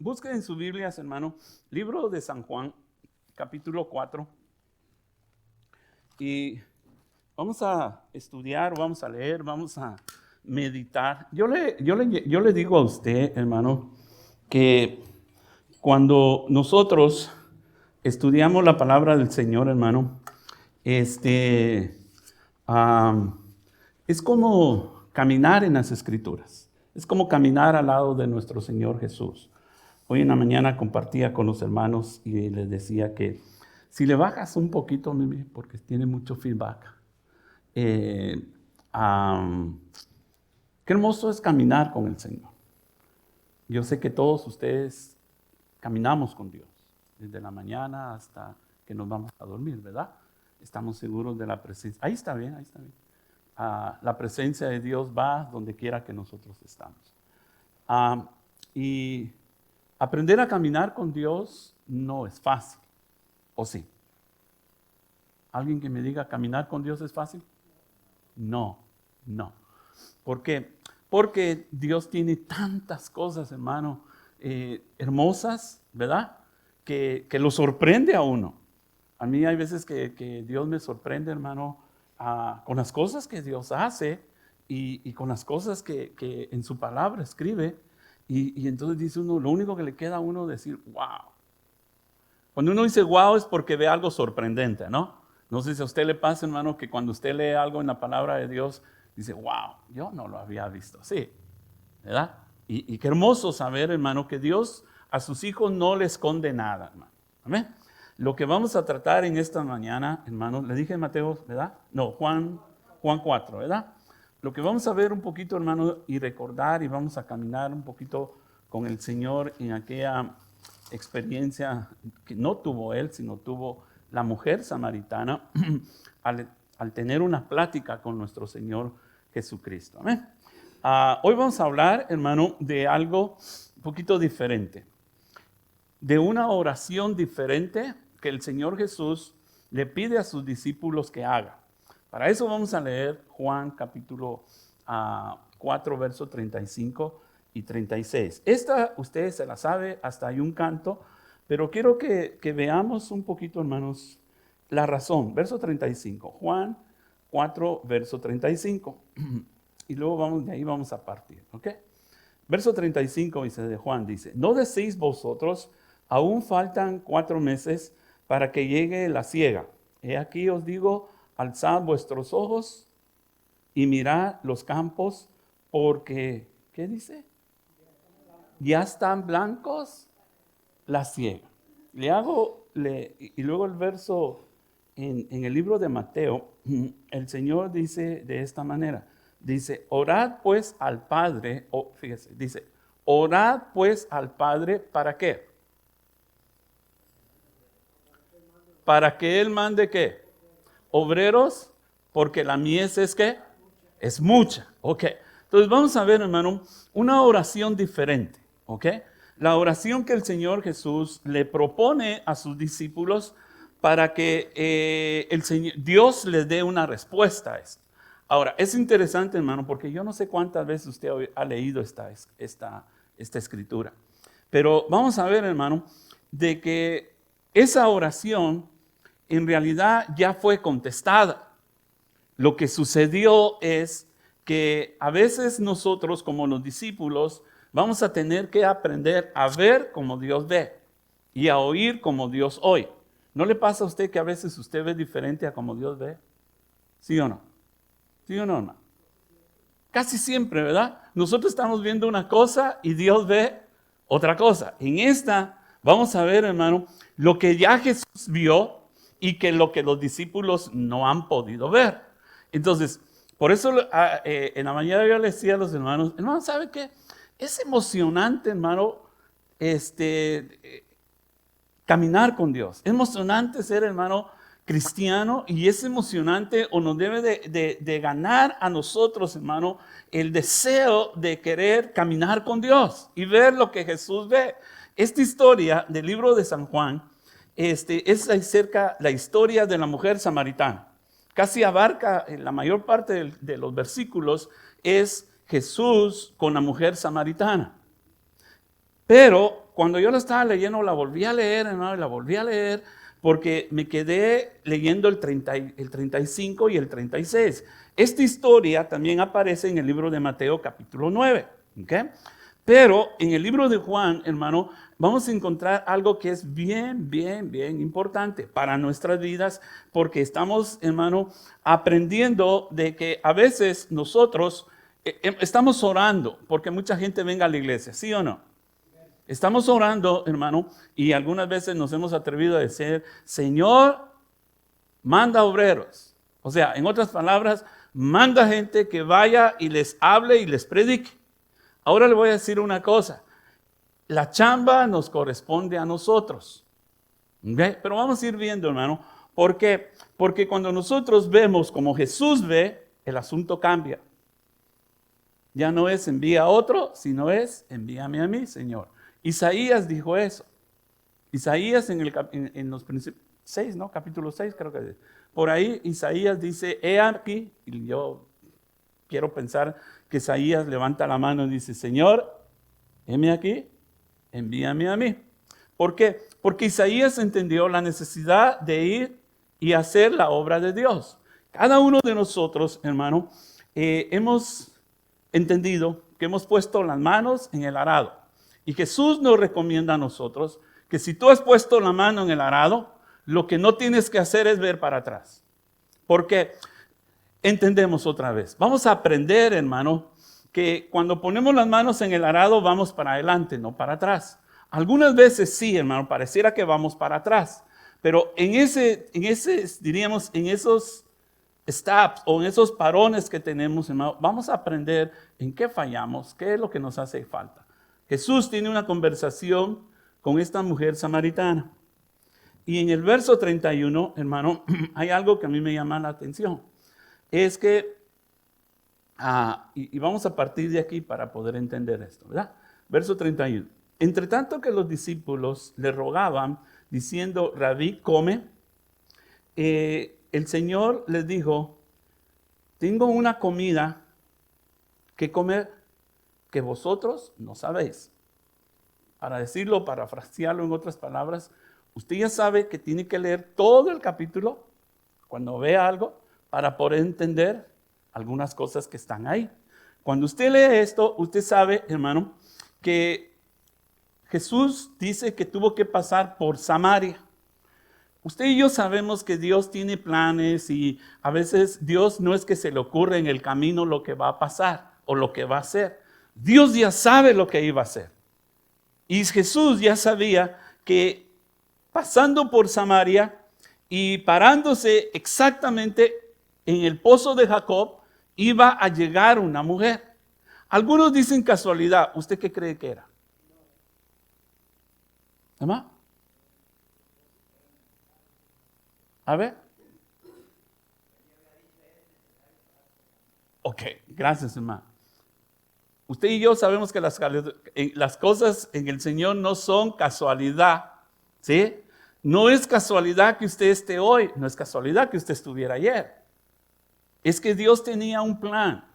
Busquen en sus Biblias, hermano, libro de San Juan, capítulo 4. Y vamos a estudiar, vamos a leer, vamos a meditar. Yo le digo a usted, hermano, que cuando nosotros estudiamos la palabra del Señor, hermano, es como caminar en las Escrituras. Es como caminar al lado de nuestro Señor Jesús. Hoy en la mañana compartía con los hermanos y les decía que si le bajas un poquito, porque tiene mucho feedback, qué hermoso es caminar con el Señor. Yo sé que todos ustedes caminamos con Dios, desde la mañana hasta que nos vamos a dormir, ¿verdad? Estamos seguros de la presencia. Ahí está bien, ahí está bien. La presencia de Dios va donde quiera que nosotros estamos. Y aprender a caminar con Dios no es fácil, ¿o sí? ¿Alguien que me diga caminar con Dios es fácil? No. ¿Por qué? Porque Dios tiene tantas cosas, hermano, hermosas, ¿verdad? Que lo sorprende a uno. A mí hay veces que Dios me sorprende, hermano, con las cosas que Dios hace y con las cosas que en su palabra escribe. Y entonces dice uno, lo único que le queda a uno es decir, wow. Cuando uno dice wow es porque ve algo sorprendente, ¿no? No sé si a usted le pasa, hermano, que cuando usted lee algo en la palabra de Dios, dice, wow, yo no lo había visto así, ¿verdad? Y qué hermoso saber, hermano, que Dios a sus hijos no le esconde nada, hermano. ¿Amén? Lo que vamos a tratar en esta mañana, hermano, le dije Mateo, ¿verdad? No, Juan 4, ¿verdad? Lo que vamos a ver un poquito, hermano, y recordar y vamos a caminar un poquito con el Señor en aquella experiencia que no tuvo él, sino tuvo la mujer samaritana al tener una plática con nuestro Señor Jesucristo. ¿Amén? Hoy vamos a hablar, hermano, de algo un poquito diferente, de una oración diferente que el Señor Jesús le pide a sus discípulos que haga. Para eso vamos a leer Juan capítulo 4, versos 35 y 36. Esta ustedes se la sabe, hasta hay un canto, pero quiero que veamos un poquito, hermanos, la razón. Verso 35, Juan 4, verso 35. Y luego de ahí vamos a partir, ¿ok? Verso 35 dice de Juan, dice, ¿no decís vosotros, aún faltan 4 meses para que llegue la siega? He aquí os digo, alzad vuestros ojos y mirad los campos, porque, ¿qué dice? Ya están blancos la siega. Y luego el verso en el libro de Mateo, el Señor dice de esta manera, dice, orad pues al Padre, fíjese, dice, orad pues al Padre, ¿para qué? Para que Él mande, ¿qué? Obreros, porque la mies es, ¿qué? Es mucha, ok. Entonces vamos a ver, hermano, una oración diferente, ok. La oración que el Señor Jesús le propone a sus discípulos para que Dios les dé una respuesta a esto. Ahora, es interesante, hermano, porque yo no sé cuántas veces usted ha leído esta escritura. Pero vamos a ver, hermano, de que esa oración en realidad ya fue contestada. Lo que sucedió es que a veces nosotros, como los discípulos, vamos a tener que aprender a ver como Dios ve y a oír como Dios oye. ¿No le pasa a usted que a veces usted ve diferente a como Dios ve? ¿Sí o no? ¿Sí o no, hermano? Casi siempre, ¿verdad? Nosotros estamos viendo una cosa y Dios ve otra cosa. En esta vamos a ver, hermano, lo que ya Jesús vio y que lo que los discípulos no han podido ver. Entonces, por eso en la mañana yo le decía a los hermanos, ¿sabe qué? Es emocionante, hermano, caminar con Dios. Es emocionante ser, hermano, cristiano, y es emocionante o nos debe de ganar a nosotros, hermano, el deseo de querer caminar con Dios y ver lo que Jesús ve. Esta historia del libro de San Juan es acerca la historia de la mujer samaritana. Casi abarca la mayor parte de los versículos, es Jesús con la mujer samaritana. Pero cuando yo la estaba leyendo, la volví a leer, hermano, y la volví a leer, porque me quedé leyendo el 35 y el 36. Esta historia también aparece en el libro de Mateo capítulo 9. ¿Okay? Pero en el libro de Juan, hermano, vamos a encontrar algo que es bien importante para nuestras vidas, porque estamos, hermano, aprendiendo de que a veces nosotros estamos orando porque mucha gente venga a la iglesia, ¿sí o no? Estamos orando, hermano, y algunas veces nos hemos atrevido a decir, Señor, manda obreros. O sea, en otras palabras, manda gente que vaya y les hable y les predique. Ahora le voy a decir una cosa. La chamba nos corresponde a nosotros. ¿Okay? Pero vamos a ir viendo, hermano. ¿Por qué? Porque cuando nosotros vemos como Jesús ve, el asunto cambia. Ya no es envía a otro, sino es envíame a mí, Señor. Isaías dijo eso. Isaías en los principios 6, ¿no? Capítulo 6 creo que es. Por ahí Isaías dice, he aquí, y yo quiero pensar que Isaías levanta la mano y dice, Señor, heme aquí, envíame a mí. ¿Por qué? Porque Isaías entendió la necesidad de ir y hacer la obra de Dios. Cada uno de nosotros, hermano, hemos entendido que hemos puesto las manos en el arado. Y Jesús nos recomienda a nosotros que si tú has puesto la mano en el arado, lo que no tienes que hacer es ver para atrás. Porque entendemos otra vez. Vamos a aprender, hermano, que cuando ponemos las manos en el arado vamos para adelante, no para atrás. Algunas veces sí, hermano, pareciera que vamos para atrás. Pero en esos stops o en esos parones que tenemos, hermano, vamos a aprender en qué fallamos, qué es lo que nos hace falta. Jesús tiene una conversación con esta mujer samaritana. Y en el verso 31, hermano, hay algo que a mí me llama la atención. Es que, y vamos a partir de aquí para poder entender esto, ¿verdad? Verso 31. Entre tanto que los discípulos le rogaban, diciendo, Rabí, come, el Señor les dijo, tengo una comida que comer que vosotros no sabéis. Para decirlo, parafrasearlo en otras palabras, usted ya sabe que tiene que leer todo el capítulo cuando vea algo para poder entender algunas cosas que están ahí. Cuando usted lee esto, usted sabe, hermano, que Jesús dice que tuvo que pasar por Samaria. Usted y yo sabemos que Dios tiene planes y a veces Dios no es que se le ocurre en el camino lo que va a pasar o lo que va a hacer. Dios ya sabe lo que iba a hacer. Y Jesús ya sabía que pasando por Samaria y parándose exactamente en el pozo de Jacob, iba a llegar una mujer. Algunos dicen casualidad. ¿Usted qué cree que era? ¿Mamá? A ver. Ok, gracias, hermano. Usted y yo sabemos que las cosas en el Señor no son casualidad, ¿sí? No es casualidad que usted esté hoy, no es casualidad que usted estuviera ayer. Es que Dios tenía un plan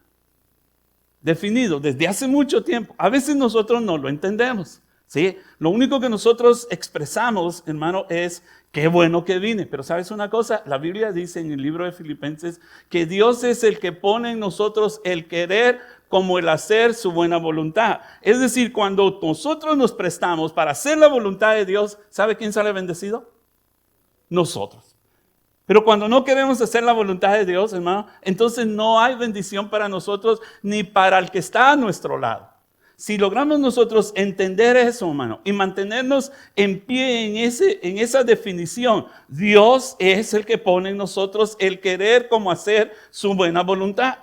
definido desde hace mucho tiempo. A veces nosotros no lo entendemos, ¿sí? Lo único que nosotros expresamos, hermano, es qué bueno que vine. Pero ¿sabes una cosa? La Biblia dice en el libro de Filipenses que Dios es el que pone en nosotros el querer como el hacer su buena voluntad. Es decir, cuando nosotros nos prestamos para hacer la voluntad de Dios, ¿sabe quién sale bendecido? Nosotros. Pero cuando no queremos hacer la voluntad de Dios, hermano, entonces no hay bendición para nosotros ni para el que está a nuestro lado. Si logramos nosotros entender eso, hermano, y mantenernos en pie en esa definición, Dios es el que pone en nosotros el querer como hacer su buena voluntad.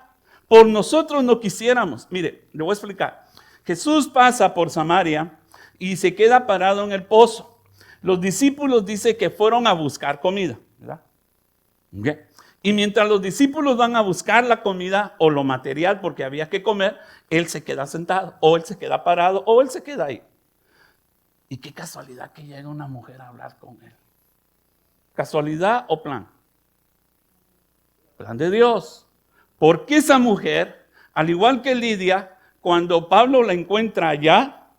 Por nosotros no quisiéramos. Mire, le voy a explicar. Jesús pasa por Samaria y se queda parado en el pozo. Los discípulos dicen que fueron a buscar comida, ¿verdad? Okay. Y mientras los discípulos van a buscar la comida o lo material porque había que comer, él se queda sentado, o él se queda parado, o él se queda ahí. Y qué casualidad que llega una mujer a hablar con él. ¿Casualidad o plan? Plan de Dios. Porque esa mujer, al igual que Lidia, cuando Pablo la encuentra allá,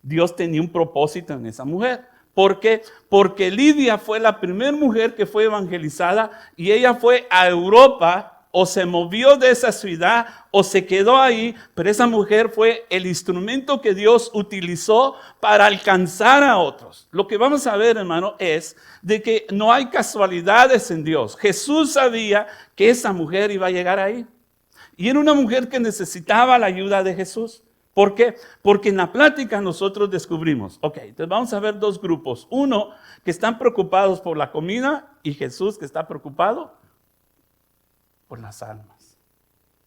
Dios tenía un propósito en esa mujer. ¿Por qué? Porque Lidia fue la primera mujer que fue evangelizada y ella fue a Europa o se movió de esa ciudad o se quedó ahí, pero esa mujer fue el instrumento que Dios utilizó para alcanzar a otros. Lo que vamos a ver, hermano, es de que no hay casualidades en Dios. Jesús sabía que esa mujer iba a llegar ahí. Y era una mujer que necesitaba la ayuda de Jesús. ¿Por qué? Porque en la plática nosotros descubrimos, entonces vamos a ver dos grupos. Uno que están preocupados por la comida y Jesús que está preocupado por las almas.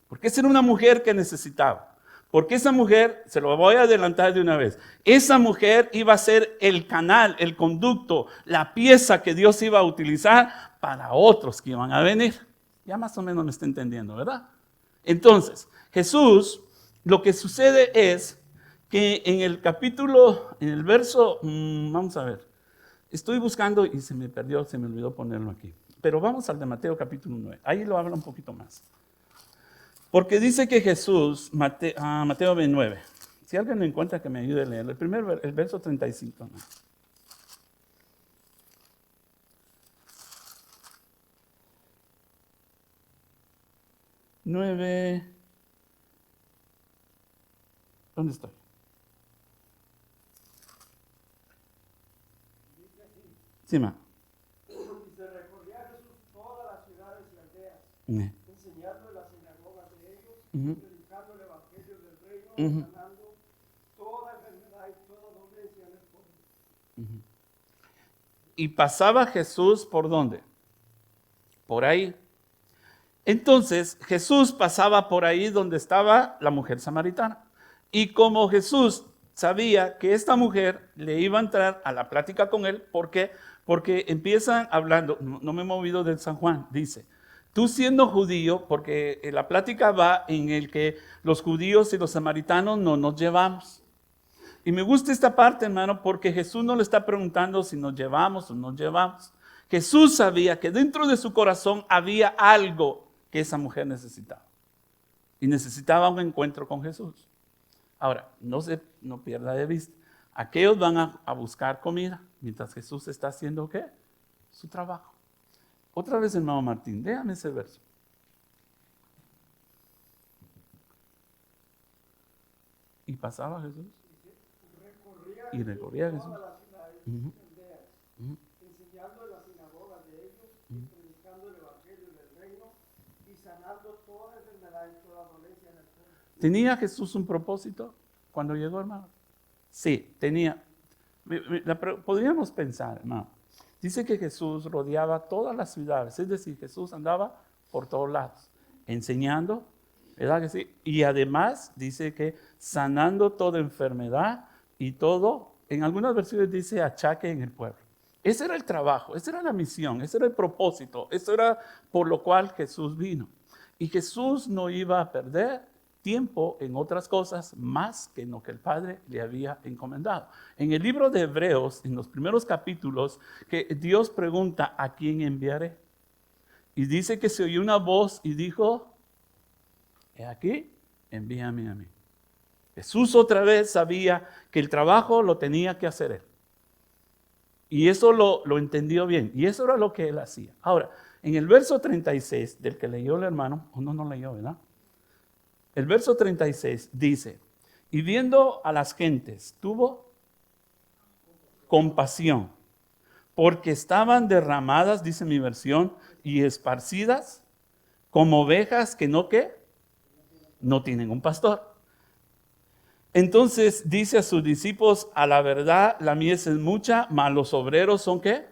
Porque esa era una mujer que necesitaba. Porque esa mujer, se lo voy a adelantar de una vez, esa mujer iba a ser el canal, el conducto, la pieza que Dios iba a utilizar para otros que iban a venir. Ya más o menos me está entendiendo, ¿verdad? Entonces, Jesús, lo que sucede es que en el capítulo, en el verso, vamos a ver, estoy buscando y se me perdió, se me olvidó ponerlo aquí. Pero vamos al de Mateo capítulo 9, ahí lo habla un poquito más. Porque dice que Jesús, Mateo 9, si alguien lo encuentra que me ayude a leer, el verso 35. ¿No? ¿Dónde estoy? Sí, ma. Y se recorría Jesús todas las ciudades y aldeas, enseñando en las sinagogas de ellos, predicando el evangelio del reino, sanando toda enfermedad y toda dolencia en el pueblo. Y pasaba Jesús ¿por dónde? Por ahí. Entonces Jesús pasaba por ahí donde estaba la mujer samaritana. Y como Jesús sabía que esta mujer le iba a entrar a la plática con él, ¿por qué? Porque empiezan hablando, no me he movido del San Juan, dice, tú siendo judío, porque la plática va en el que los judíos y los samaritanos no nos llevamos. Y me gusta esta parte, hermano, porque Jesús no le está preguntando si nos llevamos o no nos llevamos. Jesús sabía que dentro de su corazón había algo que esa mujer necesitaba. Y necesitaba un encuentro con Jesús. Ahora, no pierda de vista. Aquellos van a buscar comida, mientras Jesús está haciendo ¿qué? Su trabajo. Otra vez, hermano Martín, déjame ese verso. Y pasaba Jesús. Y recorría Jesús. Enseñando en las sinagogas de ellos, predicando el evangelio del reino y sanando toda enfermedad y toda dolencia en el pueblo. ¿Tenía Jesús un propósito cuando llegó, hermano? Sí, tenía. Podríamos pensar, hermano. Dice que Jesús rodeaba todas las ciudades, es decir, Jesús andaba por todos lados, enseñando, ¿verdad que sí? Y además dice que sanando toda enfermedad y todo, en algunas versiones dice achaque en el pueblo. Ese era el trabajo, esa era la misión, ese era el propósito, eso era por lo cual Jesús vino. Y Jesús no iba a perder tiempo en otras cosas más que en lo que el Padre le había encomendado. En el libro de Hebreos, en los primeros capítulos, que Dios pregunta, ¿a quién enviaré? Y dice que se oyó una voz y dijo, he aquí, envíame a mí. Jesús otra vez sabía que el trabajo lo tenía que hacer él. Y eso lo entendió bien. Y eso era lo que él hacía. Ahora, en el verso 36 del que leyó el hermano, no leyó, ¿verdad? El verso 36 dice, y viendo a las gentes, tuvo compasión, porque estaban derramadas, dice mi versión, y esparcidas como ovejas que no tienen un pastor. Entonces dice a sus discípulos, a la verdad la mies es mucha, mas los obreros son ¿qué?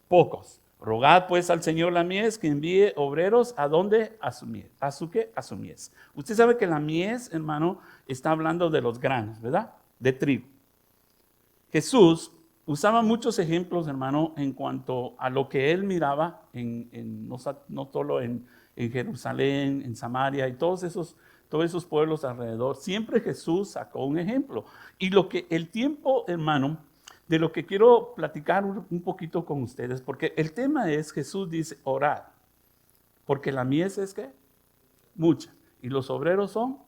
Pocos. Rogad pues al Señor la mies que envíe obreros ¿a dónde? A su mies. ¿A su qué? A su mies. Usted sabe que la mies, hermano, está hablando de los granos, ¿verdad? De trigo. Jesús usaba muchos ejemplos, hermano, en cuanto a lo que él miraba, no solo en Jerusalén, en Samaria y todos esos pueblos alrededor. Siempre Jesús sacó un ejemplo. Y el tiempo, hermano, de lo que quiero platicar un poquito con ustedes, porque el tema es, Jesús dice, orad, porque la mies es ¿qué? Mucha, y los obreros son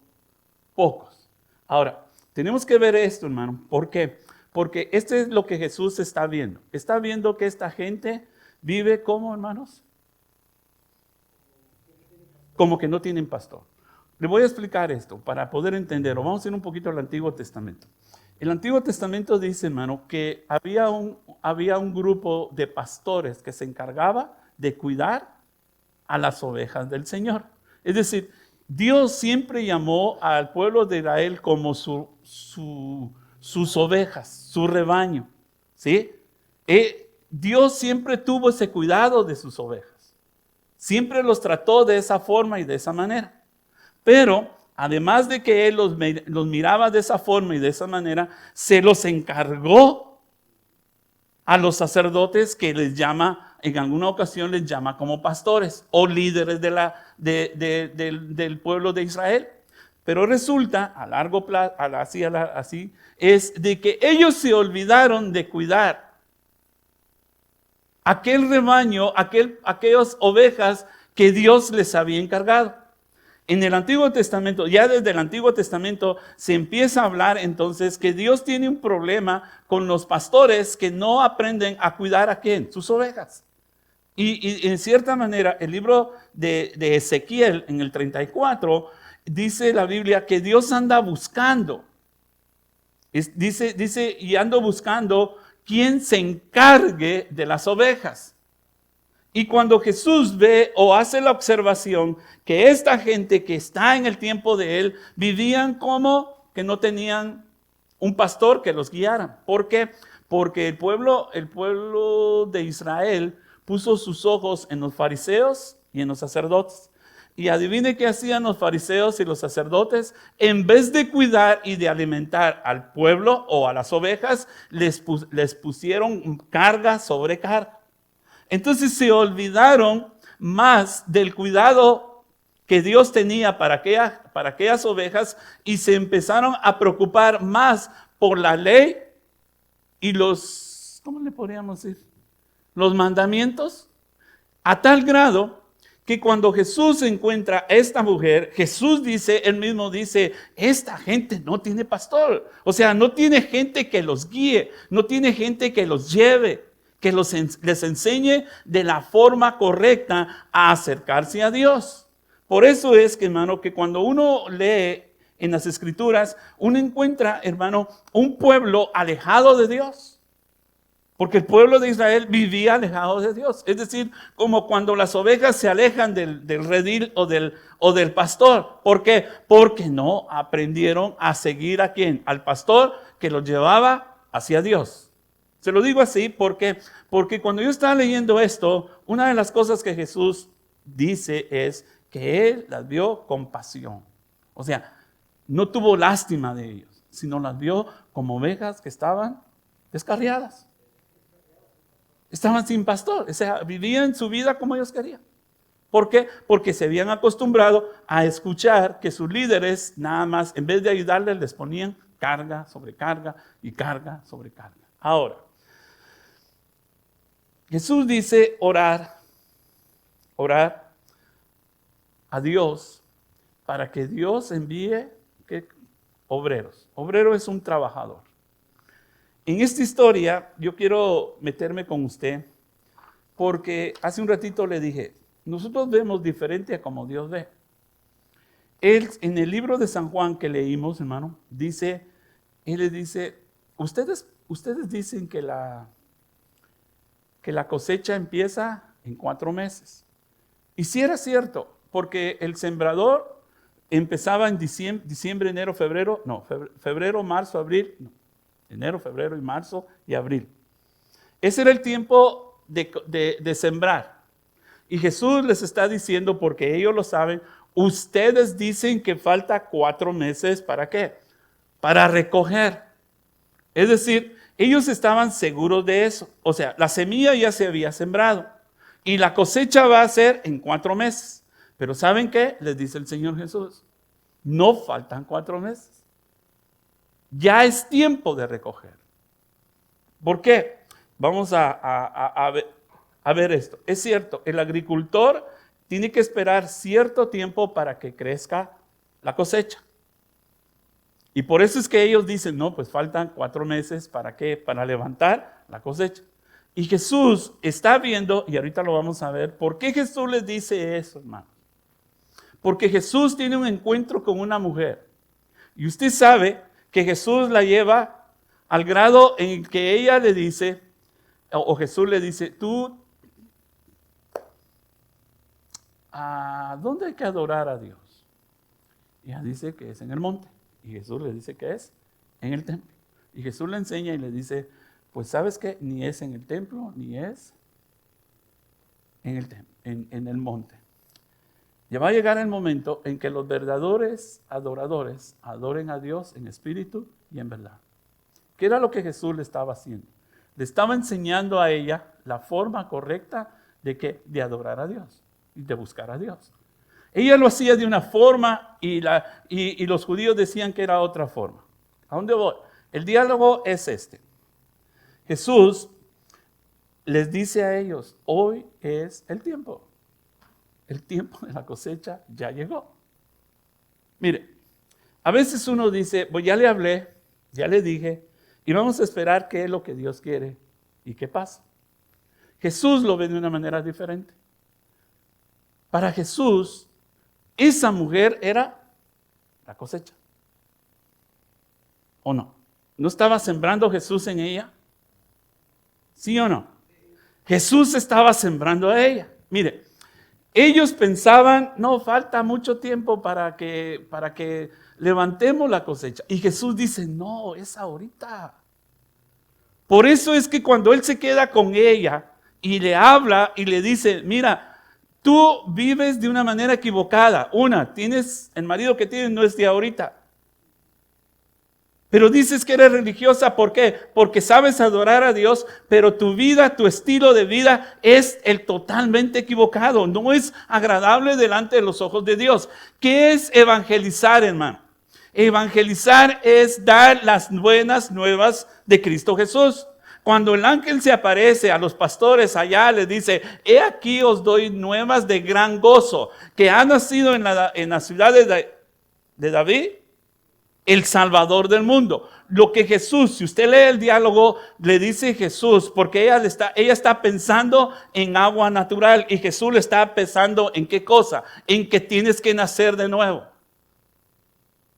pocos. Ahora, Tenemos que ver esto, hermano. ¿Por qué? Porque esto es lo que Jesús está viendo. Está viendo que esta gente vive como, hermanos, como que no tienen pastor. Le voy a explicar esto para poder entenderlo. Vamos a ir un poquito al Antiguo Testamento. El Antiguo Testamento dice, hermano, que había un grupo de pastores que se encargaba de cuidar a las ovejas del Señor. Es decir, Dios siempre llamó al pueblo de Israel como sus ovejas, su rebaño, ¿sí? Dios siempre tuvo ese cuidado de sus ovejas. Siempre los trató de esa forma y de esa manera. Pero, además de que Él los miraba de esa forma y de esa manera, se los encargó a los sacerdotes que les llama, en alguna ocasión les llama como pastores o líderes del pueblo de Israel. Pero resulta, a largo plazo, así, es de que ellos se olvidaron de cuidar aquel rebaño, aquellas ovejas que Dios les había encargado. En el Antiguo Testamento, ya desde el Antiguo Testamento, se empieza a hablar entonces que Dios tiene un problema con los pastores que no aprenden a cuidar a ¿quién? Sus ovejas. Y en cierta manera, el libro de Ezequiel, en el 34, dice la Biblia que Dios anda buscando. Dice, y ando buscando quien se encargue de las ovejas. Y cuando Jesús ve o hace la observación que esta gente que está en el tiempo de Él vivían como que no tenían un pastor que los guiara. ¿Por qué? Porque el pueblo de Israel puso sus ojos en los fariseos y en los sacerdotes. Y adivine qué hacían los fariseos y los sacerdotes. En vez de cuidar y de alimentar al pueblo o a las ovejas, les pusieron carga sobre carga. Entonces se olvidaron más del cuidado que Dios tenía para aquellas ovejas y se empezaron a preocupar más por la ley y ¿cómo le podríamos decir? Los mandamientos, a tal grado que cuando Jesús encuentra a esta mujer, él mismo dice, esta gente no tiene pastor. O sea, no tiene gente que los guíe, no tiene gente que los lleve, que les enseñe de la forma correcta a acercarse a Dios. Por eso es que, hermano, que cuando uno lee en las Escrituras, uno encuentra, hermano, un pueblo alejado de Dios. Porque el pueblo de Israel vivía alejado de Dios. Es decir, como cuando las ovejas se alejan del redil o del pastor. ¿Por qué? Porque no aprendieron a seguir a quién, al pastor que los llevaba hacia Dios. Se lo digo así porque cuando yo estaba leyendo esto, una de las cosas que Jesús dice es que Él las vio con pasión. O sea, no tuvo lástima de ellos, sino las vio como ovejas que estaban descarriadas. Estaban sin pastor, o sea, vivían su vida como ellos querían. ¿Por qué? Porque se habían acostumbrado a escuchar que sus líderes nada más, en vez de ayudarles, les ponían carga sobre carga y carga sobre carga. Ahora, Jesús dice orar a Dios para que Dios envíe obreros. Obrero es un trabajador. En esta historia yo quiero meterme con usted porque hace un ratito le dije, nosotros vemos diferente a como Dios ve. Él, en el libro de San Juan que leímos, hermano, él les dice, ustedes dicen que la cosecha empieza en 4 meses. Y si era cierto, porque el sembrador empezaba en diciembre, enero, febrero, febrero, marzo, abril, enero, febrero y marzo y abril. Ese era el tiempo de sembrar. Y Jesús les está diciendo, porque ellos lo saben, ustedes dicen que falta 4 meses, ¿para qué? Para recoger. Es decir, ellos estaban seguros de eso. O sea, la semilla ya se había sembrado y la cosecha va a ser en 4 meses. Pero ¿saben qué? Les dice el Señor Jesús, no faltan 4 meses. Ya es tiempo de recoger. ¿Por qué? Vamos a ver esto. Es cierto, el agricultor tiene que esperar cierto tiempo para que crezca la cosecha. Y por eso es que ellos dicen, no, pues faltan 4 meses, ¿para qué? Para levantar la cosecha. Y Jesús está viendo, y ahorita lo vamos a ver, ¿por qué Jesús les dice eso, hermano? Porque Jesús tiene un encuentro con una mujer. Y usted sabe que Jesús la lleva al grado en que ella le dice, o Jesús le dice, tú, ¿a dónde hay que adorar a Dios? Y ella dice que es en el monte. Y Jesús le dice que es en el templo. Y Jesús le enseña y le dice, pues ¿sabes qué? Ni es en el templo, ni es en el monte. Ya va a llegar el momento en que los verdaderos adoradores adoren a Dios en espíritu y en verdad. ¿Qué era lo que Jesús le estaba haciendo? Le estaba enseñando a ella la forma correcta de adorar a Dios y de buscar a Dios. Ella lo hacía de una forma y los judíos decían que era otra forma. ¿A dónde voy? El diálogo es este. Jesús les dice a ellos, hoy es el tiempo. El tiempo de la cosecha ya llegó. Mire, a veces uno dice, pues ya le hablé, ya le dije, y vamos a esperar qué es lo que Dios quiere y qué pasa. Jesús lo ve de una manera diferente. Para Jesús, esa mujer era la cosecha. ¿O no? ¿No estaba sembrando Jesús en ella? ¿Sí o no? Jesús estaba sembrando a ella. Mire, ellos pensaban, no, falta mucho tiempo para que levantemos la cosecha. Y Jesús dice, no, es ahorita. Por eso es que cuando Él se queda con ella y le habla y le dice, mira, tú vives de una manera equivocada. Tienes el marido que tienes no es de ahorita. Pero dices que eres religiosa, ¿por qué? Porque sabes adorar a Dios, pero tu vida, tu estilo de vida es el totalmente equivocado. No es agradable delante de los ojos de Dios. ¿Qué es evangelizar, hermano? Evangelizar es dar las buenas nuevas de Cristo Jesús. Cuando el ángel se aparece a los pastores allá, les dice, he aquí os doy nuevas de gran gozo, que ha nacido en la ciudad de David, el Salvador del mundo. Lo que Jesús, si usted lee el diálogo, le dice Jesús, porque ella está pensando en agua natural y Jesús le está pensando en qué cosa, en que tienes que nacer de nuevo.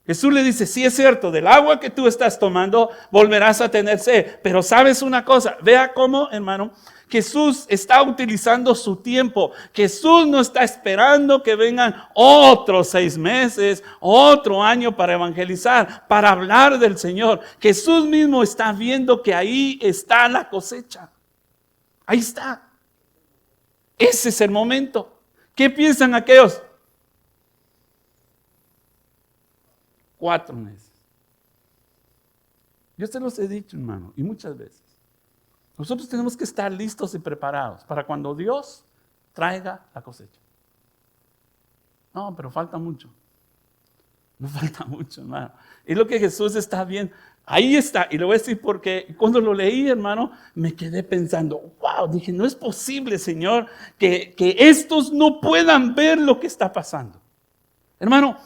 Jesús le dice, sí es cierto, del agua que tú estás tomando volverás a tener sed. Pero sabes una cosa, vea cómo, hermano, Jesús está utilizando su tiempo. Jesús no está esperando que vengan otros 6 meses, otro año para evangelizar, para hablar del Señor. Jesús mismo está viendo que ahí está la cosecha. Ahí está. Ese es el momento. ¿Qué piensan aquellos? 4 meses. Yo se los he dicho, hermano, y muchas veces. Nosotros tenemos que estar listos y preparados para cuando Dios traiga la cosecha. No, pero falta mucho. No falta mucho, hermano. Es lo que Jesús está viendo. Ahí está. Y le voy a decir porque cuando lo leí, hermano, me quedé pensando, wow, dije, no es posible, Señor, que estos no puedan ver lo que está pasando. Hermano,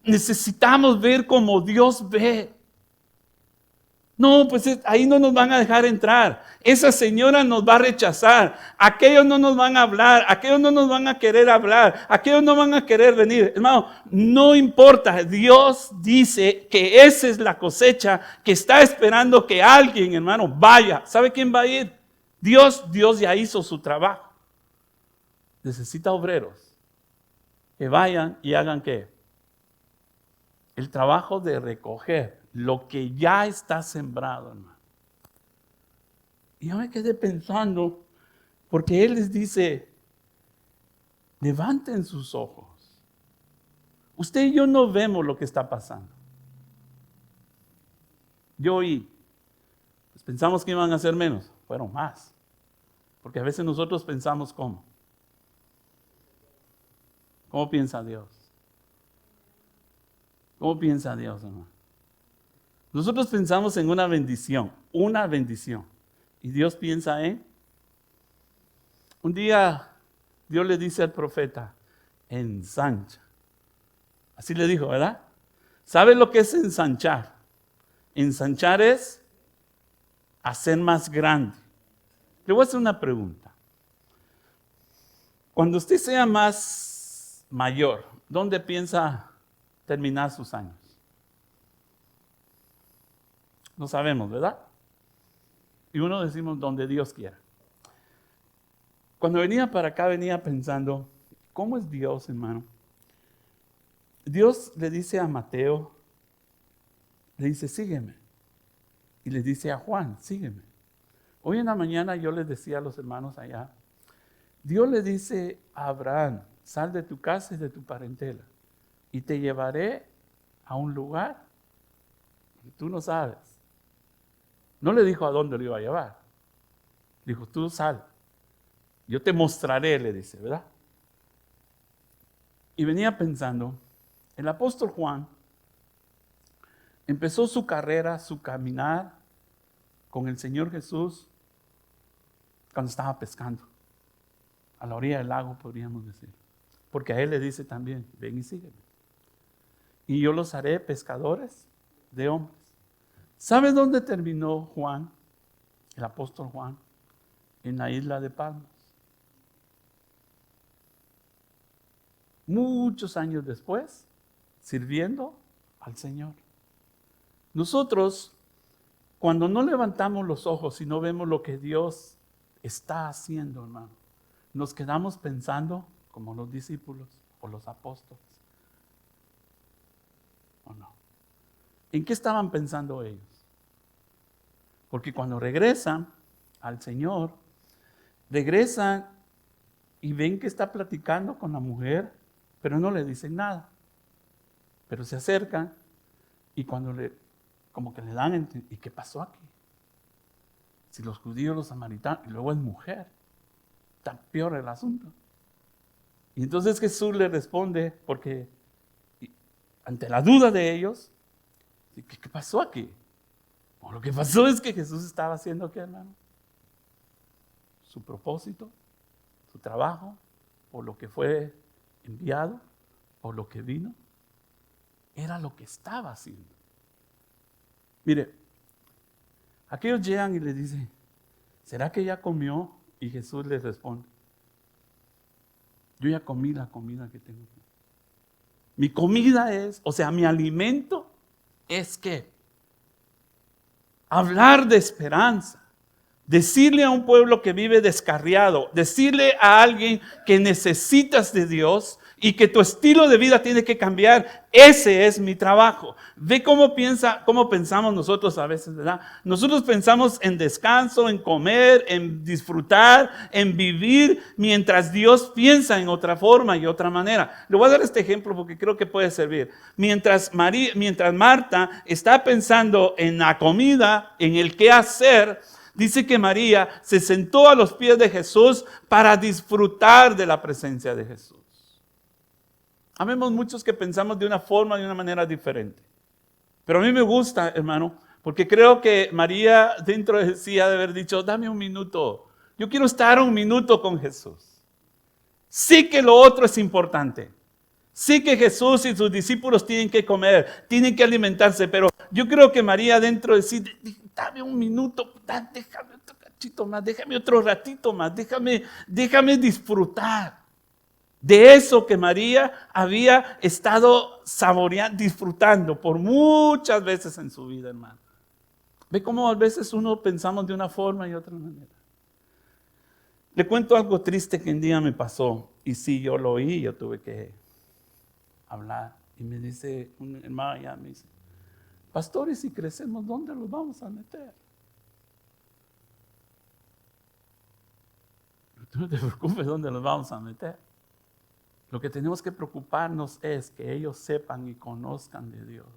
necesitamos ver como Dios ve. No, pues ahí no nos van a dejar entrar. Esa señora nos va a rechazar. Aquellos no nos van a hablar. Aquellos no nos van a querer hablar. Aquellos no van a querer venir. Hermano, no importa. Dios dice que esa es la cosecha que está esperando que alguien, hermano, vaya. ¿Sabe quién va a ir? Dios ya hizo su trabajo. Necesita obreros que vayan y hagan ¿qué? El trabajo de recoger lo que ya está sembrado, hermano. Y yo me quedé pensando, porque Él les dice, levanten sus ojos. Usted y yo no vemos lo que está pasando. Yo oí, pues pensamos que iban a ser menos, fueron más. Porque a veces nosotros pensamos ¿cómo? ¿Cómo piensa Dios? ¿Cómo piensa Dios, hermano? Nosotros pensamos en una bendición. Y Dios piensa en... Un día Dios le dice al profeta, ensancha. Así le dijo, ¿verdad? ¿Sabe lo que es ensanchar? Ensanchar es hacer más grande. Le voy a hacer una pregunta. Cuando usted sea más mayor, ¿dónde piensa terminar sus años? No sabemos, ¿verdad? Y uno decimos donde Dios quiera. Cuando venía para acá, venía pensando, ¿cómo es Dios, hermano? Dios le dice a Mateo, le dice, sígueme. Y le dice a Juan, sígueme. Hoy en la mañana yo les decía a los hermanos allá, Dios le dice a Abraham, sal de tu casa y de tu parentela, y te llevaré a un lugar que tú no sabes. No le dijo a dónde lo iba a llevar. Dijo, tú sal. Yo te mostraré, le dice, ¿verdad? Y venía pensando, el apóstol Juan empezó su carrera, su caminar con el Señor Jesús cuando estaba pescando. A la orilla del lago, podríamos decir. Porque a él le dice también, ven y sígueme. Y yo los haré pescadores de hombres. ¿Sabe dónde terminó Juan, el apóstol Juan? En la isla de Patmos. Muchos años después, sirviendo al Señor. Nosotros, cuando no levantamos los ojos y no vemos lo que Dios está haciendo, hermano, nos quedamos pensando como los discípulos o los apóstoles. ¿O no? ¿En qué estaban pensando ellos? Porque cuando regresan al Señor, regresan y ven que está platicando con la mujer, pero no le dicen nada. Pero se acercan y cuando como que le dan, ¿y qué pasó aquí? Si los judíos, los samaritanos, y luego es mujer, está peor el asunto. Y entonces Jesús le responde, porque ante la duda de ellos, ¿qué pasó aquí? Lo que pasó es que Jesús estaba haciendo, ¿qué, hermano? Su propósito, su trabajo, por lo que fue enviado, por lo que vino, era lo que estaba haciendo. Mire, aquellos llegan y le dicen, ¿será que ya comió? Y Jesús les responde, yo ya comí la comida que tengo. Mi comida es, o sea, mi alimento es que hablar de esperanza, decirle a un pueblo que vive descarriado, decirle a alguien que necesitas de Dios y que tu estilo de vida tiene que cambiar. Ese es mi trabajo. Ve cómo pensamos nosotros a veces, ¿verdad? Nosotros pensamos en descanso, en comer, en disfrutar, en vivir, mientras Dios piensa en otra forma y otra manera. Le voy a dar este ejemplo porque creo que puede servir. Mientras Marta está pensando en la comida, en el qué hacer, dice que María se sentó a los pies de Jesús para disfrutar de la presencia de Jesús. Habemos muchos que pensamos de una forma, de una manera diferente. Pero a mí me gusta, hermano, porque creo que María dentro de sí ha de haber dicho, dame un minuto. Yo quiero estar un minuto con Jesús. Sí que lo otro es importante. Sí que Jesús y sus discípulos tienen que comer, tienen que alimentarse, pero yo creo que María dentro de sí, dame un minuto, déjame otro cachito más, déjame otro ratito más, déjame disfrutar de eso que María había estado saboreando, disfrutando por muchas veces en su vida, hermano. Ve cómo a veces uno pensamos de una forma y otra manera. Le cuento algo triste que un día me pasó, y sí, yo lo oí, yo tuve que hablar. Y me dice, un hermano allá me dice, pastor, y si crecemos, ¿dónde los vamos a meter? Tú no te preocupes dónde los vamos a meter. Lo que tenemos que preocuparnos es que ellos sepan y conozcan de Dios.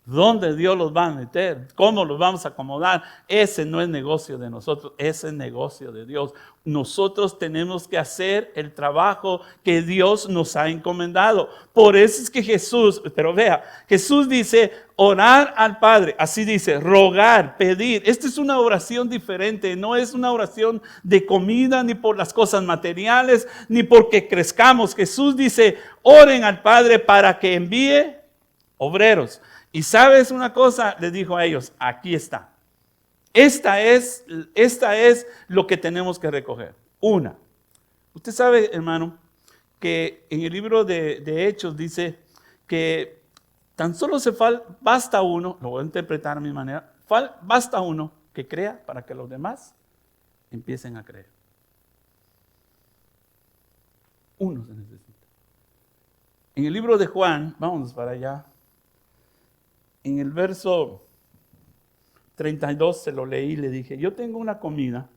¿Dónde Dios los va a meter? ¿Cómo los vamos a acomodar? Ese no es negocio de nosotros, ese es negocio de Dios. Nosotros tenemos que hacer el trabajo que Dios nos ha encomendado. Por eso es que Jesús, pero vea, Jesús dice orar al Padre, así dice, rogar, pedir. Esta es una oración diferente, no es una oración de comida, ni por las cosas materiales, ni porque crezcamos. Jesús dice, oren al Padre para que envíe obreros. Y sabes una cosa, les dijo a ellos, aquí está. Esta es lo que tenemos que recoger. Una. Usted sabe, hermano, que en el libro de Hechos dice que tan solo basta uno, lo voy a interpretar a mi manera, basta uno que crea para que los demás empiecen a creer. Uno se necesita. En el libro de Juan, vámonos para allá, en el verso 32 se lo leí y le dije, yo tengo una comida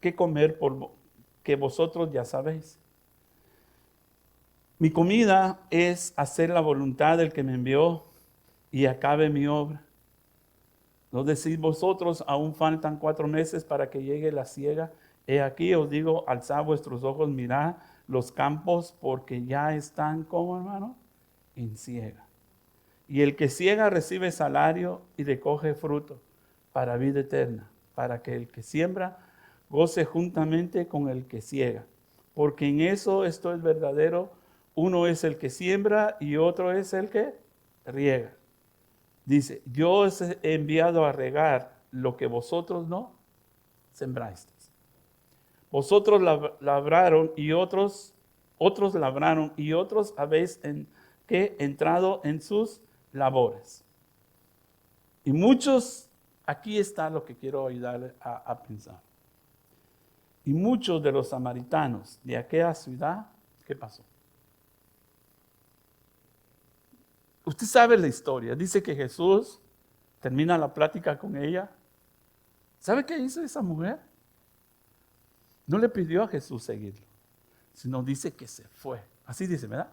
que comer que vosotros ya sabéis. Mi comida es hacer la voluntad del que me envió y acabe mi obra. ¿No decís vosotros, aún faltan 4 meses para que llegue la siega? He aquí os digo, alzad vuestros ojos, mirad los campos, porque ya están, ¿cómo, hermano? En siega. Y el que siega recibe salario y recoge fruto para vida eterna, para que el que siembra goce juntamente con el que siega. Porque en eso esto es verdadero, uno es el que siembra y otro es el que riega. Dice, yo os he enviado a regar lo que vosotros no sembrasteis. Vosotros labraron y otros labraron y otros habéis entrado en sus labores. Y muchos, aquí está lo que quiero ayudarle a pensar. Y muchos de los samaritanos de aquella ciudad, ¿qué pasó? Usted sabe la historia. Dice que Jesús termina la plática con ella. ¿Sabe qué hizo esa mujer? No le pidió a Jesús seguirlo, sino dice que se fue. Así dice, ¿verdad?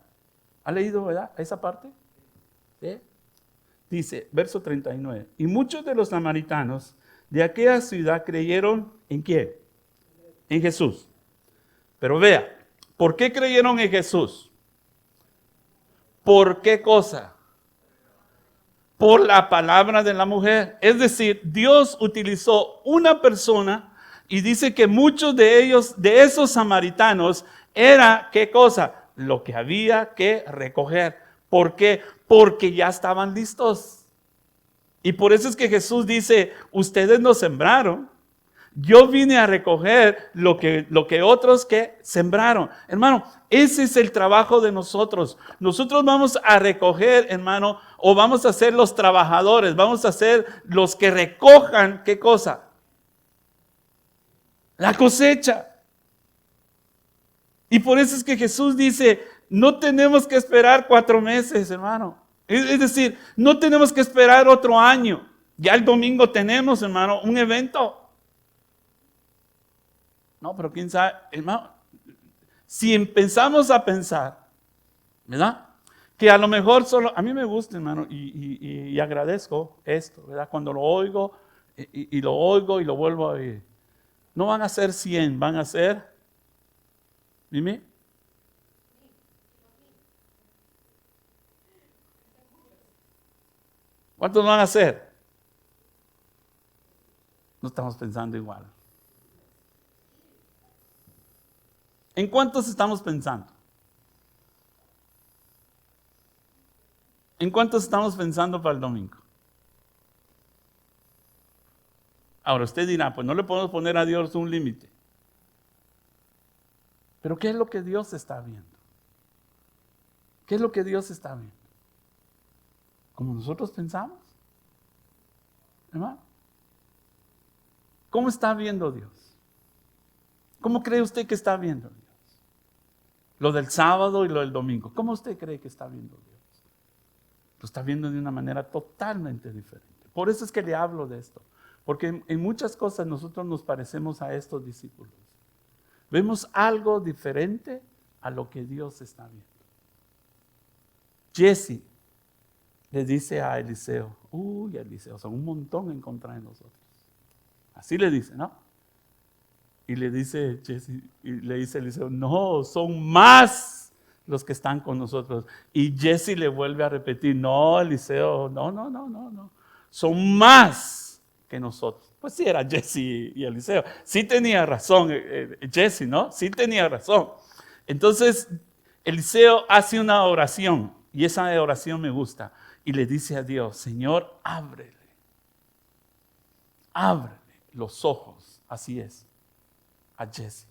¿Ha leído, verdad, esa parte? ¿Sí? Dice, verso 39. Y muchos de los samaritanos de aquella ciudad creyeron ¿en quién? En Jesús. Pero vea, ¿por qué creyeron en Jesús? ¿Por qué cosa? Por la palabra de la mujer. Es decir, Dios utilizó una persona y dice que muchos de ellos, de esos samaritanos, era ¿qué cosa? Lo que había que recoger. ¿Por qué? Porque ya estaban listos. Y por eso es que Jesús dice, ustedes no sembraron. Yo vine a recoger lo que otros que sembraron. Hermano, ese es el trabajo de nosotros. Nosotros vamos a recoger, hermano, o vamos a ser los trabajadores, vamos a ser los que recojan, ¿qué cosa? La cosecha. Y por eso es que Jesús dice, no tenemos que esperar 4 meses, hermano. Es decir, no tenemos que esperar otro año. Ya el domingo tenemos, hermano, un evento. No, pero quién sabe, hermano, si empezamos a pensar, ¿verdad? Que a lo mejor solo, a mí me gusta, hermano, y agradezco esto, ¿verdad? Cuando lo oigo, y lo oigo y lo vuelvo a oír. No van a ser 100, van a ser, dime. ¿Cuántos van a ser? No estamos pensando igual. ¿En cuántos estamos pensando? ¿En cuántos estamos pensando para el domingo? Ahora usted dirá, pues no le podemos poner a Dios un límite. Pero ¿qué es lo que Dios está viendo? ¿Qué es lo que Dios está viendo? ¿Como nosotros pensamos? ¿Hermano? ¿Cómo está viendo Dios? ¿Cómo cree usted que está viendo Dios? Lo del sábado y lo del domingo. ¿Cómo usted cree que está viendo Dios? Lo está viendo de una manera totalmente diferente. Por eso es que le hablo de esto. Porque en muchas cosas nosotros nos parecemos a estos discípulos. Vemos algo diferente a lo que Dios está viendo. Jesse le dice a Eliseo, Eliseo, son un montón en contra de nosotros. Así le dice, ¿no? Y le dice Eliseo, no, son más los que están con nosotros. Y Jesse le vuelve a repetir, no, Eliseo, no. Son más que nosotros. Pues sí, era Jesse y Eliseo. Sí tenía razón Jesse, ¿no? Sí tenía razón. Entonces, Eliseo hace una oración, y esa oración me gusta. y le dice a Dios, Señor, ábrele los ojos, así es, a Jesse.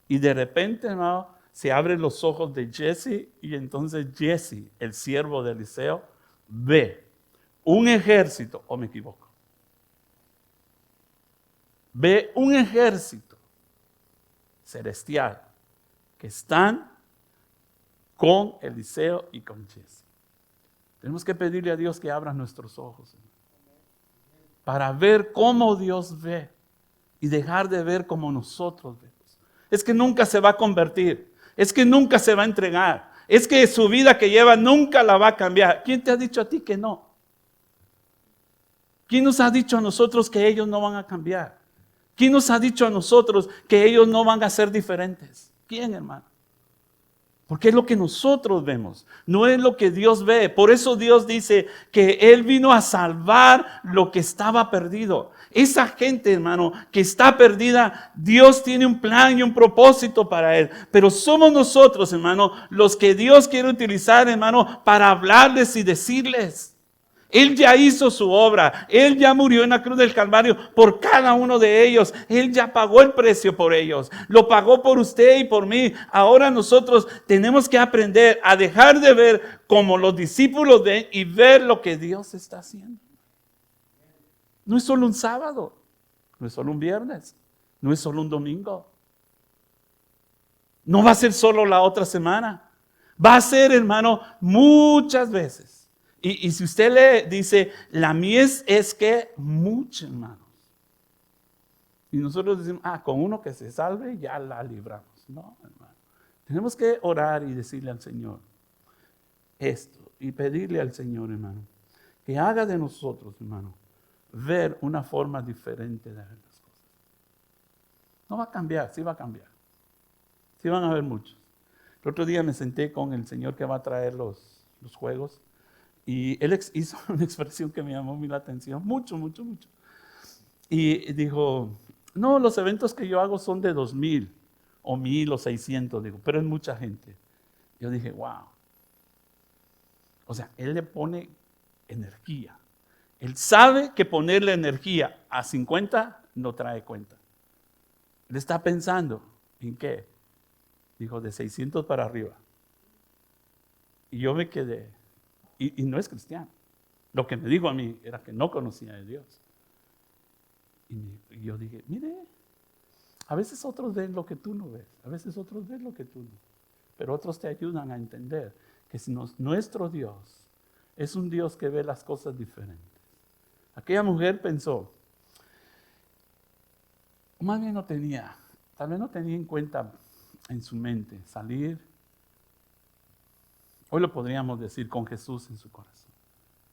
Y de repente, hermano, se abren los ojos de Jesse y entonces Jesse, el siervo de Eliseo, ve un ejército, o me equivoco, ve un ejército celestial que están con Eliseo y con Jesse. Tenemos que pedirle a Dios que abra nuestros ojos, hermano, para ver cómo Dios ve y dejar de ver como nosotros vemos. Es que nunca se va a convertir, es que nunca se va a entregar, es que su vida que lleva nunca la va a cambiar. ¿Quién te ha dicho a ti que no? ¿Quién nos ha dicho a nosotros que ellos no van a cambiar? ¿Quién nos ha dicho a nosotros que ellos no van a ser diferentes? ¿Quién, hermano? Porque es lo que nosotros vemos, no es lo que Dios ve. Por eso Dios dice que Él vino a salvar lo que estaba perdido. Esa gente, hermano, que está perdida, Dios tiene un plan y un propósito para Él. Pero somos nosotros, hermano, los que Dios quiere utilizar, hermano, para hablarles y decirles. Él ya hizo su obra, Él ya murió en la cruz del Calvario por cada uno de ellos, Él ya pagó el precio por ellos, lo pagó por usted y por mí. Ahora nosotros tenemos que aprender a dejar de ver como los discípulos ven y ver lo que Dios está haciendo. No es solo un sábado, no es solo un viernes, no es solo un domingo, no va a ser solo la otra semana, va a ser, hermano, muchas veces. Y si usted le dice, la mies es que muchos, hermanos. Y nosotros decimos, con uno que se salve ya la libramos. No, hermano. Tenemos que orar y decirle al Señor esto. Y pedirle al Señor, hermano, que haga de nosotros, hermano, ver una forma diferente de ver las cosas. No va a cambiar, sí va a cambiar. Sí van a haber muchos. El otro día me senté con el Señor que va a traer los juegos. Y él hizo una expresión que me llamó muy la atención, mucho. Y dijo, no, los eventos que yo hago son de 2,000 o 1,000 o 600, digo, pero es mucha gente. Yo dije, wow. O sea, él le pone energía. Él sabe que ponerle energía a 50 no trae cuenta. Él está pensando, ¿en qué? Dijo, de 600 para arriba. Y yo me quedé. Y no es cristiano. Lo que me dijo a mí era que no conocía a Dios. Y yo dije, mire, a veces otros ven lo que tú no ves. A veces otros ven lo que tú no. Pero otros te ayudan a entender que nuestro Dios es un Dios que ve las cosas diferentes. Aquella mujer pensó, más bien tal vez no tenía en cuenta en su mente salir. Hoy lo podríamos decir con Jesús en su corazón,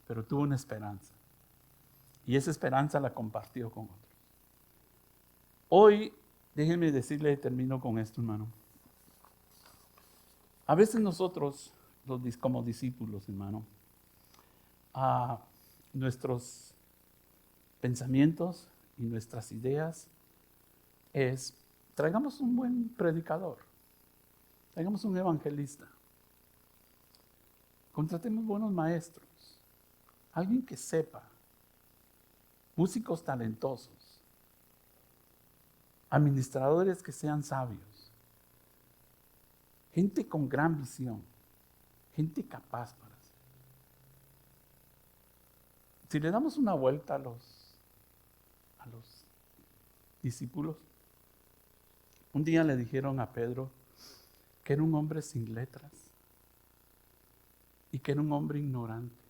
pero tuvo una esperanza y esa esperanza la compartió con otros. Hoy, déjenme decirle, termino con esto, hermano. A veces nosotros, como discípulos, hermano, nuestros pensamientos y nuestras ideas es, traigamos un buen predicador, traigamos un evangelista. Contratemos buenos maestros, alguien que sepa, músicos talentosos, administradores que sean sabios, gente con gran visión, gente capaz para hacer. Si le damos una vuelta a los discípulos, un día le dijeron a Pedro que era un hombre sin letras y que era un hombre ignorante.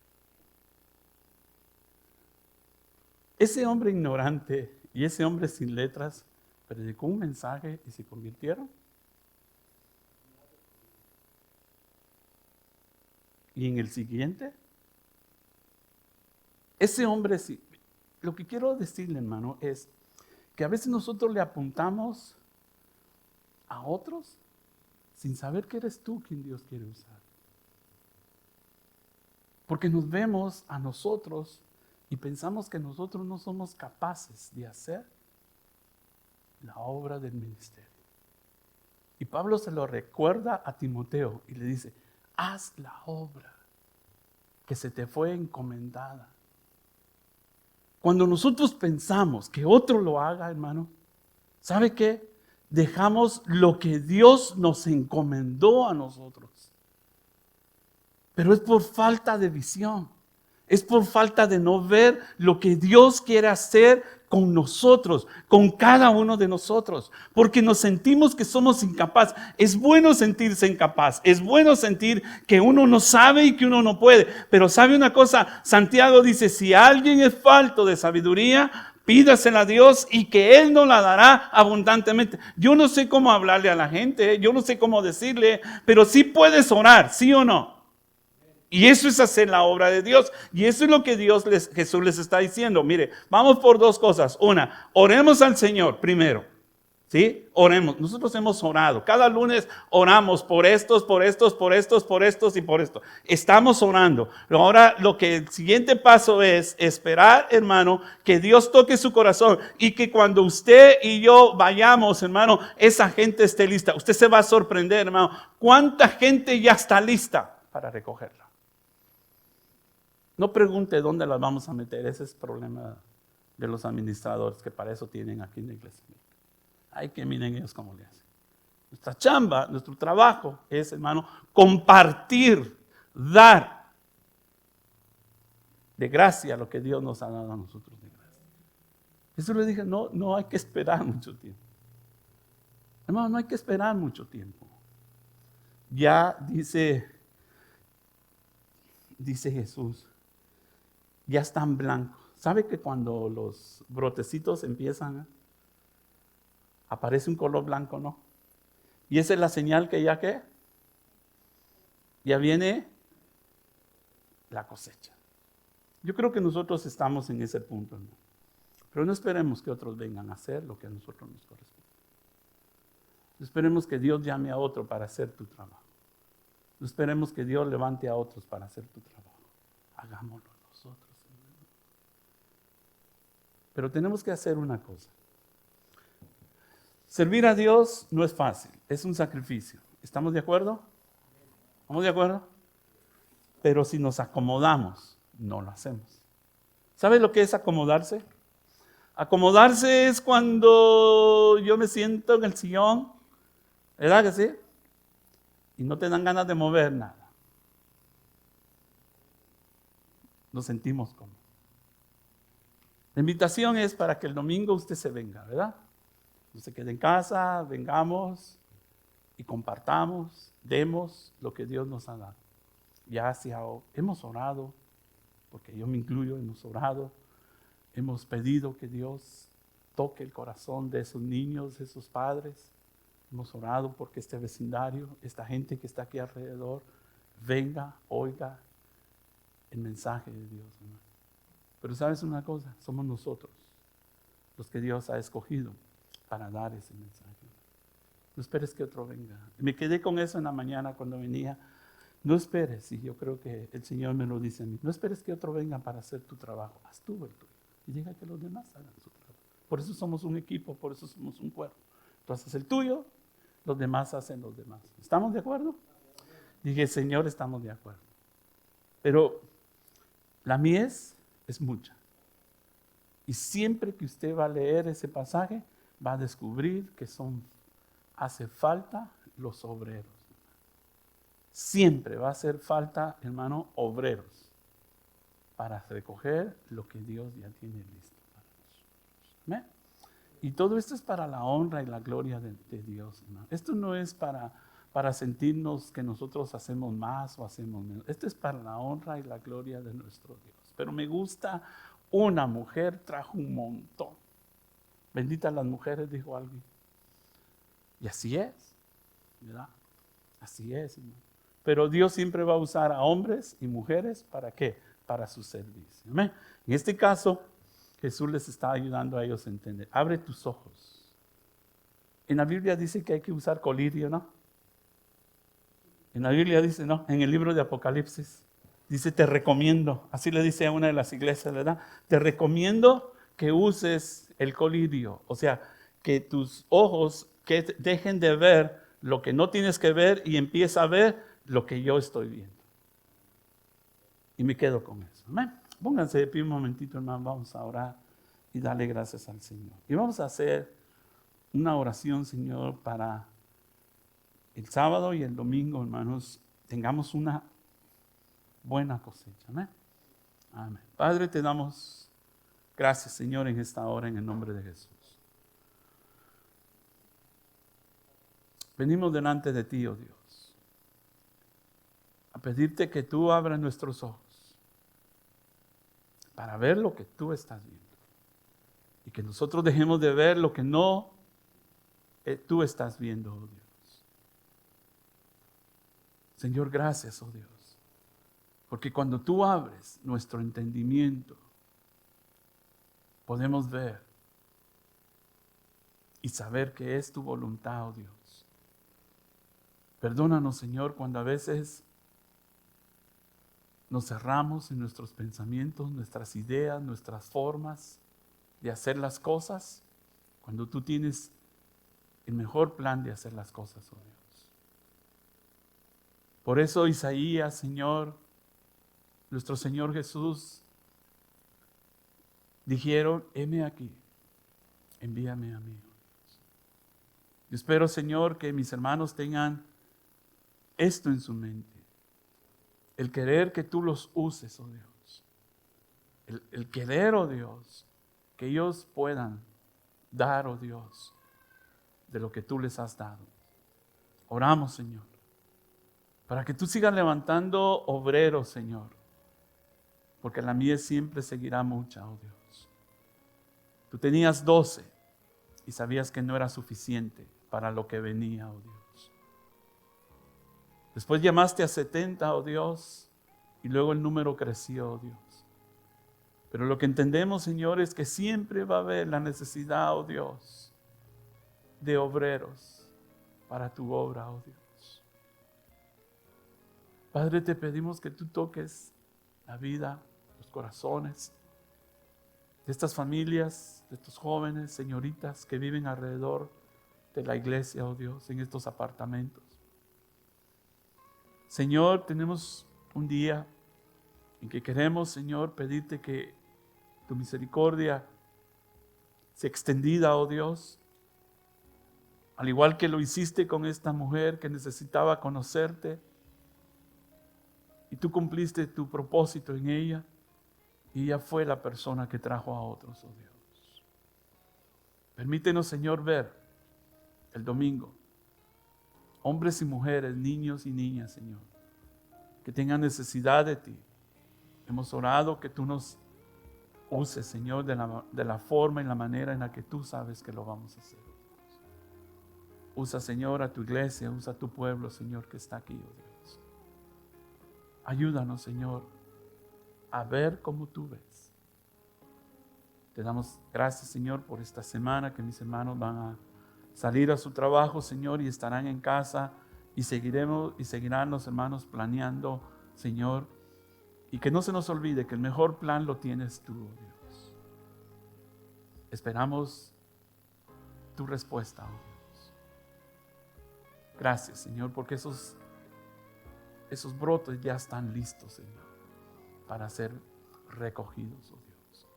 Ese hombre ignorante y ese hombre sin letras predicó un mensaje y se convirtieron. Y en el siguiente, ese hombre, lo que quiero decirle, hermano, es que a veces nosotros le apuntamos a otros sin saber que eres tú quien Dios quiere usar. Porque nos vemos a nosotros y pensamos que nosotros no somos capaces de hacer la obra del ministerio. Y Pablo se lo recuerda a Timoteo y le dice, haz la obra. que se te fue encomendada. Cuando nosotros pensamos que otro lo haga, hermano, ¿sabe qué? Dejamos lo que Dios nos encomendó a nosotros. Pero es por falta de visión. Es por falta de no ver lo que Dios quiere hacer con nosotros, con cada uno de nosotros. Porque nos sentimos que somos incapaces. Es bueno sentirse incapaz. Es bueno sentir que uno no sabe y que uno no puede. Pero ¿sabe una cosa? Santiago dice, si alguien es falto de sabiduría, pídasela a Dios y que Él nos la dará abundantemente. Yo no sé cómo hablarle a la gente, yo no sé cómo decirle, pero sí puedes orar, ¿sí o no? Y eso es hacer la obra de Dios. Y eso es lo que Jesús les está diciendo. Mire, vamos por dos cosas. Una, oremos al Señor primero. ¿Sí? Oremos. Nosotros hemos orado. Cada lunes oramos por estos y por esto. Estamos orando. Ahora el siguiente paso es esperar, hermano, que Dios toque su corazón y que cuando usted y yo vayamos, hermano, esa gente esté lista. Usted se va a sorprender, hermano. ¿Cuánta gente ya está lista para recogerla? No pregunte dónde las vamos a meter. Ese es el problema de los administradores, que para eso tienen aquí en la iglesia. Ay, que miren ellos cómo le hacen. Nuestra chamba, nuestro trabajo es, hermano, compartir, dar de gracia lo que Dios nos ha dado a nosotros de gracia. Eso le dije, no hay que esperar mucho tiempo. Hermano, no hay que esperar mucho tiempo. Ya dice Jesús, ya están blancos. ¿Sabe que cuando los brotecitos empiezan, aparece un color blanco, no? Y esa es la señal que ya viene la cosecha. Yo creo que nosotros estamos en ese punto, ¿no? Pero no esperemos que otros vengan a hacer lo que a nosotros nos corresponde. No esperemos que Dios llame a otro para hacer tu trabajo. No esperemos que Dios levante a otros para hacer tu trabajo. Hagámoslo nosotros. Pero tenemos que hacer una cosa. Servir a Dios no es fácil, es un sacrificio. ¿Estamos de acuerdo? ¿Estamos de acuerdo? Pero si nos acomodamos, no lo hacemos. ¿Sabe lo que es acomodarse? Acomodarse es cuando yo me siento en el sillón, ¿verdad que sí? Y no te dan ganas de mover nada. Nos sentimos cómodos. La invitación es para que el domingo usted se venga, ¿verdad? No se quede en casa, vengamos y compartamos, demos lo que Dios nos ha dado. Ya hemos orado, porque yo me incluyo, hemos orado, hemos pedido que Dios toque el corazón de esos niños, de esos padres. Hemos orado porque este vecindario, esta gente que está aquí alrededor, venga, oiga el mensaje de Dios, hermano. Pero ¿sabes una cosa? Somos nosotros los que Dios ha escogido para dar ese mensaje. No esperes que otro venga. Me quedé con eso en la mañana cuando venía. No esperes, y yo creo que el Señor me lo dice a mí, no esperes que otro venga para hacer tu trabajo. Haz tú el tuyo. Y deja que los demás hagan su trabajo. Por eso somos un equipo, por eso somos un cuerpo. Tú haces el tuyo, los demás hacen los demás. ¿Estamos de acuerdo? Dije, Señor, estamos de acuerdo. Pero la mies es mucha. Y siempre que usted va a leer ese pasaje, va a descubrir que hace falta los obreros. Siempre va a hacer falta, hermano, obreros para recoger lo que Dios ya tiene listo para nosotros. ¿Amén? Y todo esto es para la honra y la gloria de Dios, hermano. Esto no es para sentirnos que nosotros hacemos más o hacemos menos. Esto es para la honra y la gloria de nuestro Dios. Pero me gusta, una mujer trajo un montón. Benditas las mujeres, dijo alguien. Y así es, ¿verdad? Así es, hermano. Pero Dios siempre va a usar a hombres y mujeres, ¿para qué? Para su servicio. ¿Amén? En este caso, Jesús les está ayudando a ellos a entender. Abre tus ojos. En la Biblia dice que hay que usar colirio, ¿no? En la Biblia dice, no, en el libro de Apocalipsis, dice, te recomiendo, así le dice a una de las iglesias, ¿verdad? Te recomiendo que uses el colirio, o sea, que tus ojos que dejen de ver lo que no tienes que ver y empieza a ver lo que yo estoy viendo. Y me quedo con eso. Amén. Pónganse de pie un momentito, hermano. Vamos a orar y darle gracias al Señor. Y vamos a hacer una oración, Señor, para el sábado y el domingo, hermanos, tengamos una buena cosecha. Amén. Amén. Padre, te damos gracias, Señor, en esta hora, en el nombre de Jesús. Venimos delante de ti, oh Dios, a pedirte que tú abras nuestros ojos para ver lo que tú estás viendo. Y que nosotros dejemos de ver lo que no tú estás viendo, oh Dios. Señor, gracias, oh Dios. Porque cuando tú abres nuestro entendimiento, podemos ver y saber que es tu voluntad, oh Dios. Perdónanos, Señor, cuando a veces nos cerramos en nuestros pensamientos, nuestras ideas, nuestras formas de hacer las cosas, cuando tú tienes el mejor plan de hacer las cosas, oh Dios. Por eso Isaías, Señor, nuestro Señor Jesús, dijeron, heme aquí, envíame a mí. Yo espero, Señor, que mis hermanos tengan esto en su mente. El querer que tú los uses, oh Dios. El querer, oh Dios, que ellos puedan dar, oh Dios, de lo que tú les has dado. Oramos, Señor, para que tú sigas levantando obreros, Señor, porque la mies siempre seguirá mucha, oh Dios. Tú tenías 12 y sabías que no era suficiente para lo que venía, oh Dios. Después llamaste a 70, oh Dios, y luego el número creció, oh Dios. Pero lo que entendemos, Señor, es que siempre va a haber la necesidad, oh Dios, de obreros para tu obra, oh Dios. Padre, te pedimos que tú toques la vida, los corazones de estas familias, de estos jóvenes, señoritas que viven alrededor de la iglesia, oh Dios, en estos apartamentos. Señor, tenemos un día en que queremos, Señor, pedirte que tu misericordia sea extendida, oh Dios, al igual que lo hiciste con esta mujer que necesitaba conocerte, y tú cumpliste tu propósito en ella, y ella fue la persona que trajo a otros, oh Dios. Permítenos, Señor, ver el domingo hombres y mujeres, niños y niñas, Señor, que tengan necesidad de ti. Hemos orado que tú nos uses, Señor, de la forma y la manera en la que tú sabes que lo vamos a hacer. Usa, Señor, a tu iglesia, usa a tu pueblo, Señor, que está aquí, oh Dios. Ayúdanos, Señor, a ver como tú ves. Te damos gracias, Señor, por esta semana que mis hermanos van a salir a su trabajo, Señor, y estarán en casa y seguirán los hermanos planeando, Señor, y que no se nos olvide que el mejor plan lo tienes tú, oh Dios. Esperamos tu respuesta, oh Dios. Gracias, Señor, porque esos brotes ya están listos, Señor, para ser recogidos, oh Dios.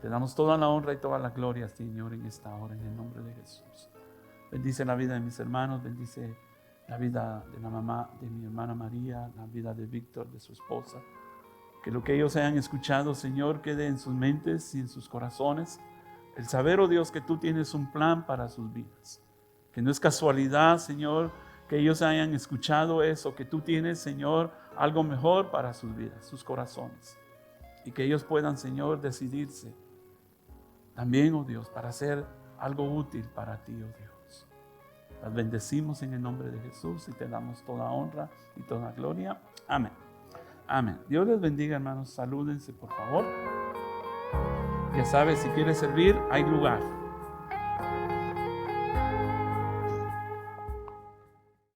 Te damos toda la honra y toda la gloria, Señor, en esta hora, en el nombre de Jesús. Bendice la vida de mis hermanos, bendice la vida de la mamá de mi hermana María, la vida de Víctor, de su esposa. Que lo que ellos hayan escuchado, Señor, quede en sus mentes y en sus corazones. El saber, oh Dios, que tú tienes un plan para sus vidas. Que no es casualidad, Señor, que ellos hayan escuchado eso, que tú tienes, Señor, algo mejor para sus vidas, sus corazones. Y que ellos puedan, Señor, decidirse también, oh Dios, para hacer algo útil para ti, oh Dios. Las bendecimos en el nombre de Jesús y te damos toda honra y toda gloria. Amén. Amén. Dios les bendiga, hermanos. Salúdense, por favor. Ya sabes, si quieres servir, hay lugar.